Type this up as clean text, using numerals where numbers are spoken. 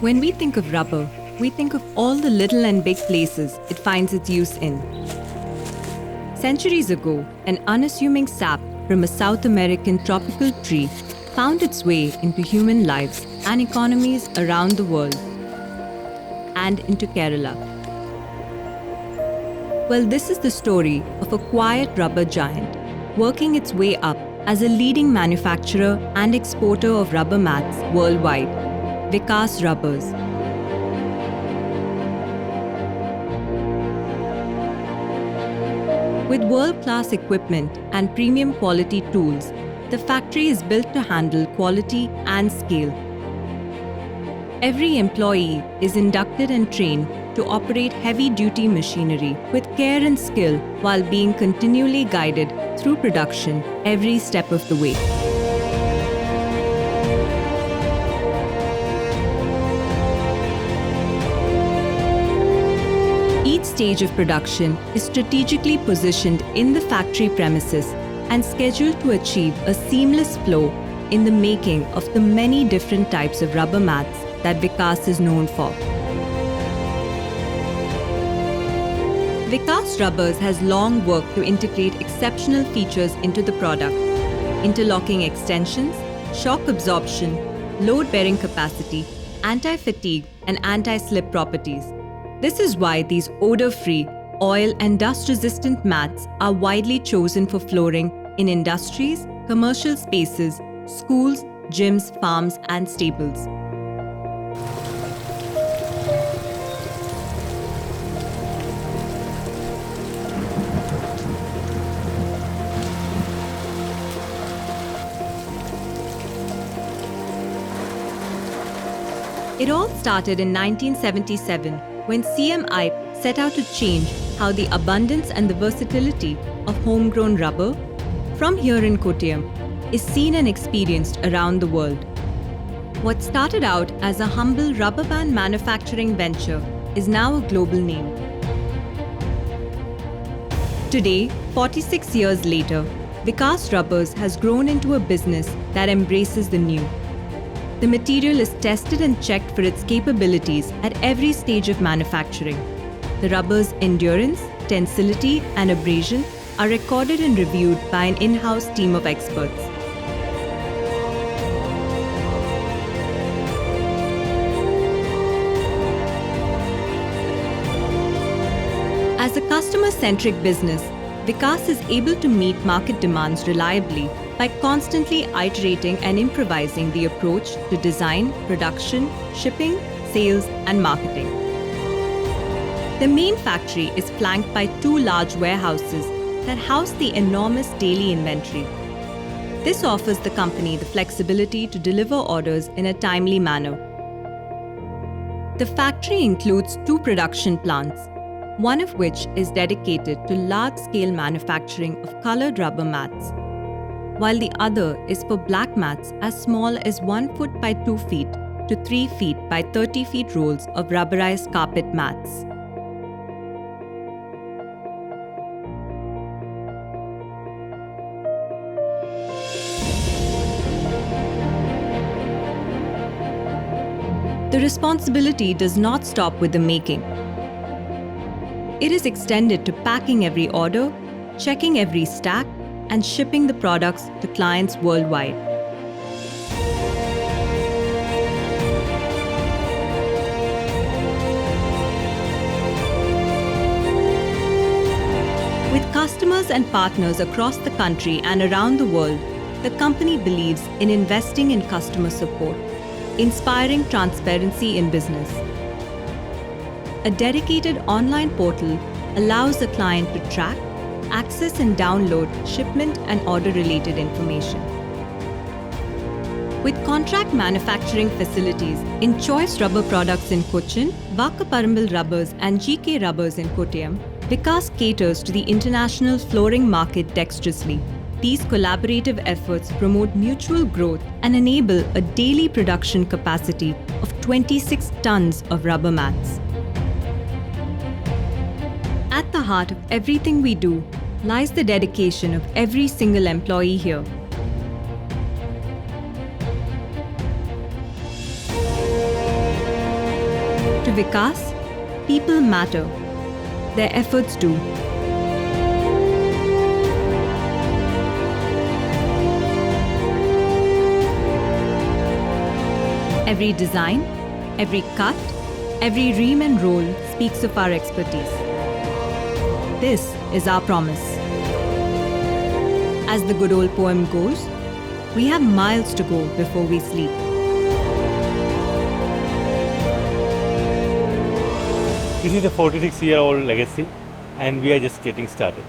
When we think of rubber, we think of all the little and big places it finds its use in. Centuries ago, an unassuming sap from a South American tropical tree found its way into human lives and economies around the world, and into Kerala. Well, this is the story of a quiet rubber giant working its way up as a leading manufacturer and exporter of rubber mats worldwide, Vikas Rubbers. With world-class equipment and premium quality tools, the factory is built to handle quality and scale. Every employee is inducted and trained to operate heavy-duty machinery with care and skill while being continually guided through production every step of the way. Each stage of production is strategically positioned in the factory premises and scheduled to achieve a seamless flow in the making of the many different types of rubber mats that Vikas is known for. Vikas Rubbers has long worked to integrate exceptional features into the product: interlocking extensions, shock absorption, load-bearing capacity, anti-fatigue, and anti-slip properties. This is why these odor-free, oil and dust-resistant mats are widely chosen for flooring in industries, commercial spaces, schools, gyms, farms, and stables. It all started in 1977 when CM Ipe set out to change how the abundance and the versatility of homegrown rubber from here in Kottayam is seen and experienced around the world. What started out as a humble rubber band manufacturing venture is now a global name. Today, 46 years later, Vikas Rubbers has grown into a business that embraces the new. The material is tested and checked for its capabilities at every stage of manufacturing. The rubber's endurance, tensility, and abrasion are recorded and reviewed by an in-house team of experts. As a customer-centric business, Vikas is able to meet market demands reliably by constantly iterating and improvising the approach to design, production, shipping, sales, and marketing. The main factory is flanked by two large warehouses that house the enormous daily inventory. This offers the company the flexibility to deliver orders in a timely manner. The factory includes two production plants, one of which is dedicated to large-scale manufacturing of colored rubber mats, while the other is for black mats as small as 1 foot by 2 feet to 3 feet by 30 feet rolls of rubberized carpet mats. The responsibility does not stop with the making. It is extended to packing every order, checking every stack, and shipping the products to clients worldwide. With customers and partners across the country and around the world, the company believes in investing in customer support, inspiring transparency in business. A dedicated online portal allows the client to track, access and download shipment and order-related information. With contract manufacturing facilities in Choice Rubber Products in Cochin, Vakkaparambil Rubbers and GK Rubbers in Kottayam, Vikas caters to the international flooring market dexterously. These collaborative efforts promote mutual growth and enable a daily production capacity of 26 tons of rubber mats. At the heart of everything we do lies the dedication of every single employee here. To Vikas, people matter. Their efforts do. Every design, every cut, every ream and roll speaks of our expertise. This is our promise. As the good old poem goes, we have miles to go before we sleep. This is a 46-year-old legacy, and we are just getting started.